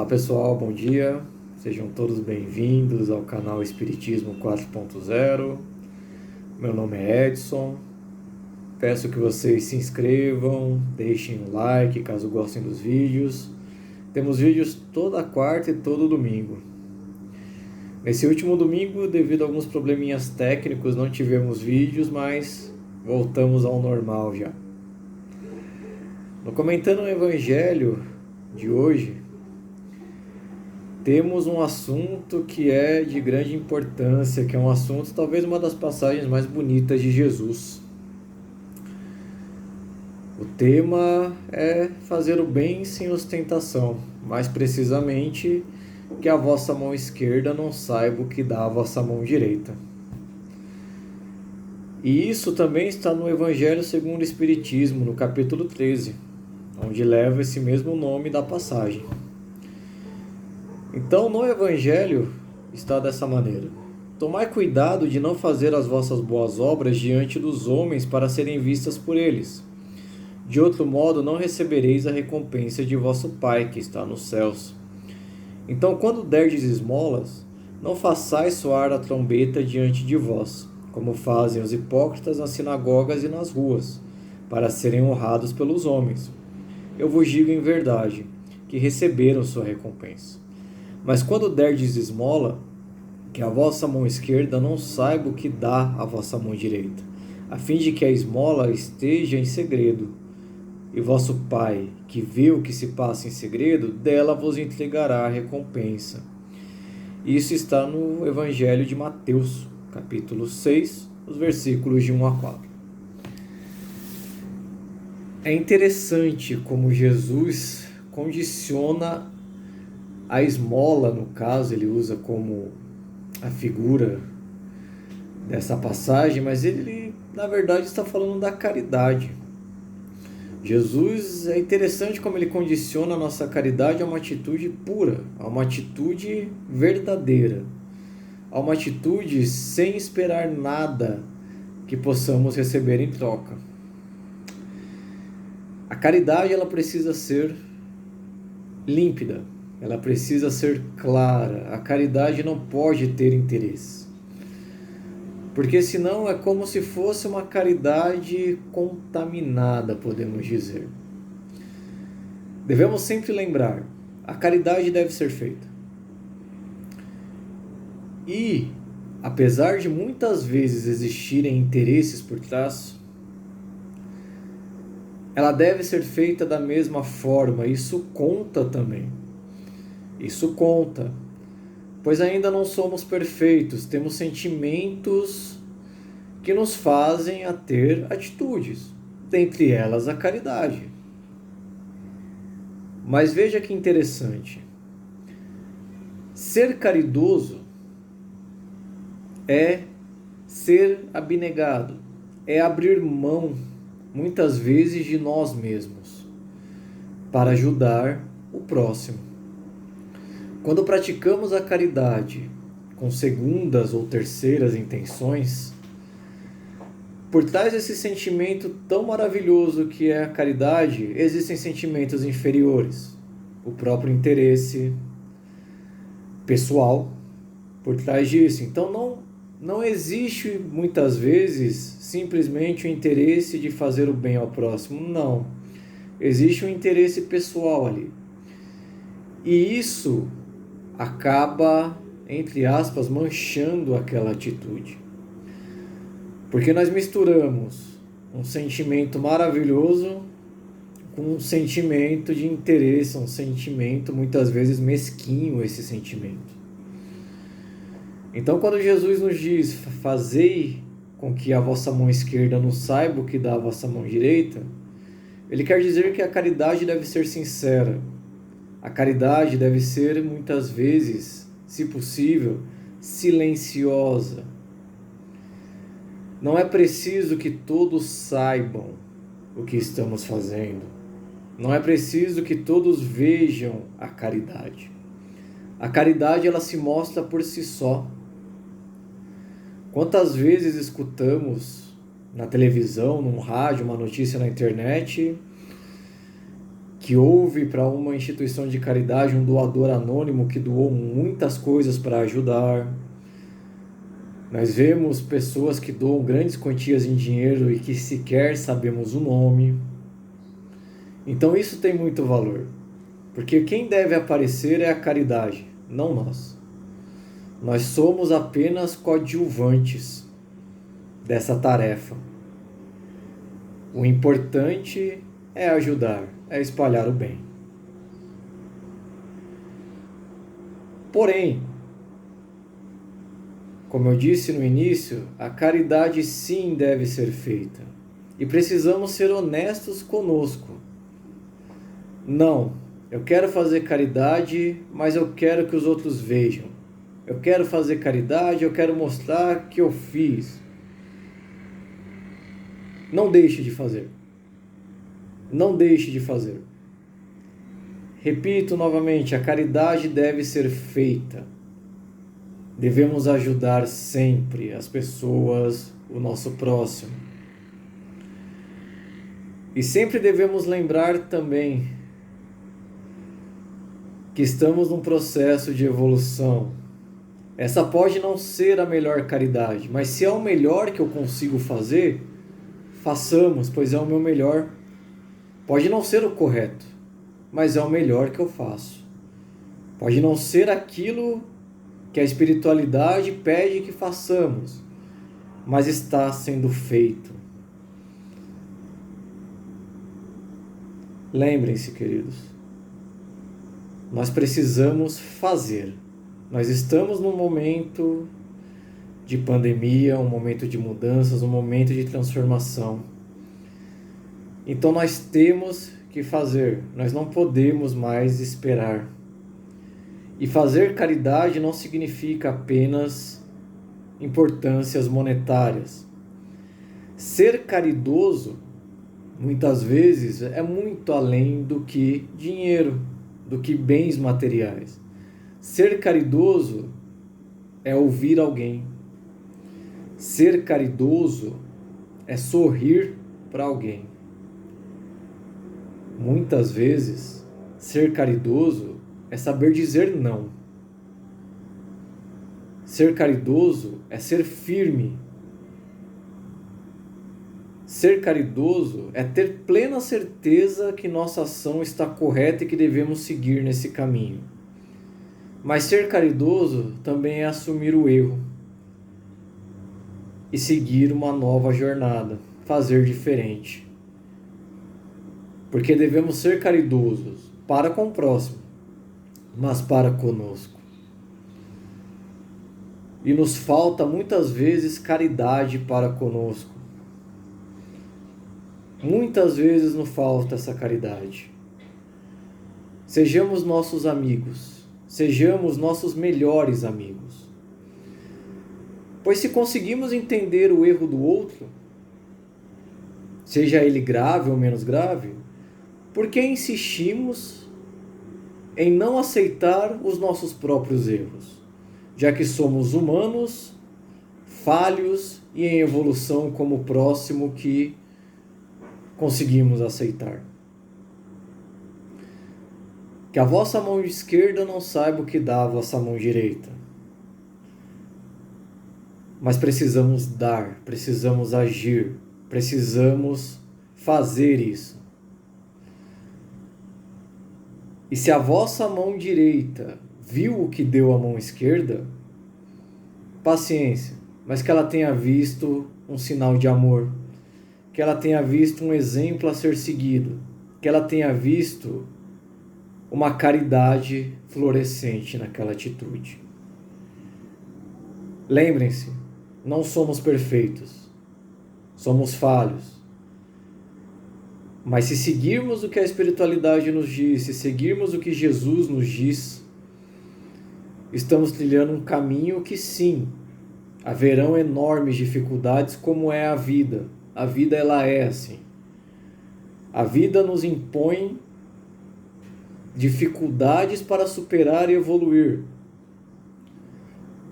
Olá pessoal, bom dia, sejam todos bem-vindos ao canal Espiritismo 4.0. Meu nome é Edson, peço que vocês se inscrevam, deixem um like caso gostem dos vídeos. Temos vídeos toda quarta e todo domingo. Nesse último domingo, devido a alguns probleminhas técnicos, não tivemos vídeos, mas voltamos ao normal já. No Comentando o Evangelho de hoje, temos um assunto que é de grande importância, que é um assunto, talvez uma das passagens mais bonitas de Jesus. O tema é fazer o bem sem ostentação, mais precisamente, que a vossa mão esquerda não saiba o que dá a vossa mão direita. E isso também está no Evangelho segundo o Espiritismo, no capítulo 13, onde leva esse mesmo nome da passagem. Então, no Evangelho está dessa maneira: tomai cuidado de não fazer as vossas boas obras diante dos homens para serem vistas por eles. De outro modo, não recebereis a recompensa de vosso Pai que está nos céus. Então, quando derdes esmolas, não façais soar a trombeta diante de vós, como fazem os hipócritas nas sinagogas e nas ruas, para serem honrados pelos homens. Eu vos digo em verdade, que receberam sua recompensa. Mas quando derdes esmola, que a vossa mão esquerda não saiba o que dá a vossa mão direita, a fim de que a esmola esteja em segredo. E vosso Pai, que vê o que se passa em segredo, dela vos entregará a recompensa. Isso está no Evangelho de Mateus, capítulo 6, os versículos de 1 a 4. É interessante como Jesus condiciona a esmola, no caso, ele usa como a figura dessa passagem, mas ele, na verdade, está falando da caridade. Jesus, é interessante como ele condiciona a nossa caridade a uma atitude pura, a uma atitude verdadeira, a uma atitude sem esperar nada que possamos receber em troca. A caridade, ela precisa ser límpida, ela precisa ser clara. A caridade não pode ter interesse, porque senão é como se fosse uma caridade contaminada, podemos dizer. Devemos sempre lembrar, a caridade deve ser feita. E, apesar de muitas vezes existirem interesses por trás, ela deve ser feita da mesma forma. Isso conta também. Isso conta. Pois ainda não somos perfeitos, temos sentimentos que nos fazem a ter atitudes, dentre elas a caridade. Mas veja que interessante, ser caridoso é ser abnegado, é abrir mão, muitas vezes, de nós mesmos, para ajudar o próximo. Quando praticamos a caridade com segundas ou terceiras intenções, por trás desse sentimento tão maravilhoso que é a caridade, existem sentimentos inferiores. O próprio interesse pessoal por trás disso. Então não existe muitas vezes simplesmente o interesse de fazer o bem ao próximo. Não. Existe um interesse pessoal ali. E isso acaba, entre aspas, manchando aquela atitude. Porque nós misturamos um sentimento maravilhoso com um sentimento de interesse, um sentimento muitas vezes mesquinho, esse sentimento. Então, quando Jesus nos diz, fazei com que a vossa mão esquerda não saiba o que dá a vossa mão direita, ele quer dizer que a caridade deve ser sincera. A caridade deve ser, muitas vezes, se possível, silenciosa. Não é preciso que todos saibam o que estamos fazendo. Não é preciso que todos vejam a caridade. A caridade, ela se mostra por si só. Quantas vezes escutamos na televisão, no rádio, uma notícia na internet, que houve para uma instituição de caridade um doador anônimo que doou muitas coisas para ajudar. Nós vemos pessoas que doam grandes quantias em dinheiro e que sequer sabemos o nome. Então isso tem muito valor, porque quem deve aparecer é a caridade, não nós. Nós somos apenas coadjuvantes dessa tarefa. O importante é ajudar, é espalhar o bem. Porém, como eu disse no início, a caridade sim deve ser feita. E precisamos ser honestos conosco. Não, eu quero fazer caridade, mas eu quero que os outros vejam. Eu quero fazer caridade, eu quero mostrar que eu fiz. Não deixe de fazer. Não deixe de fazer. Repito novamente, a caridade deve ser feita. Devemos ajudar sempre as pessoas, o nosso próximo. E sempre devemos lembrar também que estamos num processo de evolução. Essa pode não ser a melhor caridade, mas se é o melhor que eu consigo fazer, façamos, pois é o meu melhor. Pode não ser o correto, mas é o melhor que eu faço. Pode não ser aquilo que a espiritualidade pede que façamos, mas está sendo feito. Lembrem-se, queridos, nós precisamos fazer. Nós estamos num momento de pandemia, um momento de mudanças, um momento de transformação. Então nós temos que fazer, nós não podemos mais esperar. E fazer caridade não significa apenas importâncias monetárias. Ser caridoso, muitas vezes, é muito além do que dinheiro, do que bens materiais. Ser caridoso é ouvir alguém. Ser caridoso é sorrir para alguém. Muitas vezes, ser caridoso é saber dizer não. Ser caridoso é ser firme. Ser caridoso é ter plena certeza que nossa ação está correta e que devemos seguir nesse caminho. Mas ser caridoso também é assumir o erro e seguir uma nova jornada, fazer diferente. Porque devemos ser caridosos para com o próximo, mas para conosco. E nos falta muitas vezes caridade para conosco. Muitas vezes nos falta essa caridade. Sejamos nossos amigos, sejamos nossos melhores amigos. Pois se conseguimos entender o erro do outro, seja ele grave ou menos grave, por que insistimos em não aceitar os nossos próprios erros, já que somos humanos, falhos e em evolução como o próximo que conseguimos aceitar? Que a vossa mão esquerda não saiba o que dá a vossa mão direita. Mas precisamos dar, precisamos agir, precisamos fazer isso. E se a vossa mão direita viu o que deu a mão esquerda, paciência, mas que ela tenha visto um sinal de amor, que ela tenha visto um exemplo a ser seguido, que ela tenha visto uma caridade florescente naquela atitude. Lembrem-se, não somos perfeitos, somos falhos. Mas se seguirmos o que a espiritualidade nos diz, se seguirmos o que Jesus nos diz, estamos trilhando um caminho que sim, haverão enormes dificuldades, como é a vida. A vida ela é assim. A vida nos impõe dificuldades para superar e evoluir.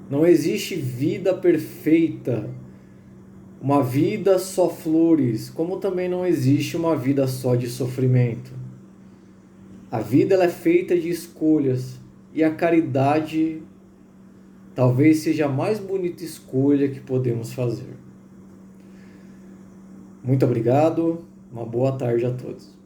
Não existe vida perfeita, uma vida só flores, como também não existe uma vida só de sofrimento. A vida ela é feita de escolhas e a caridade talvez seja a mais bonita escolha que podemos fazer. Muito obrigado, uma boa tarde a todos.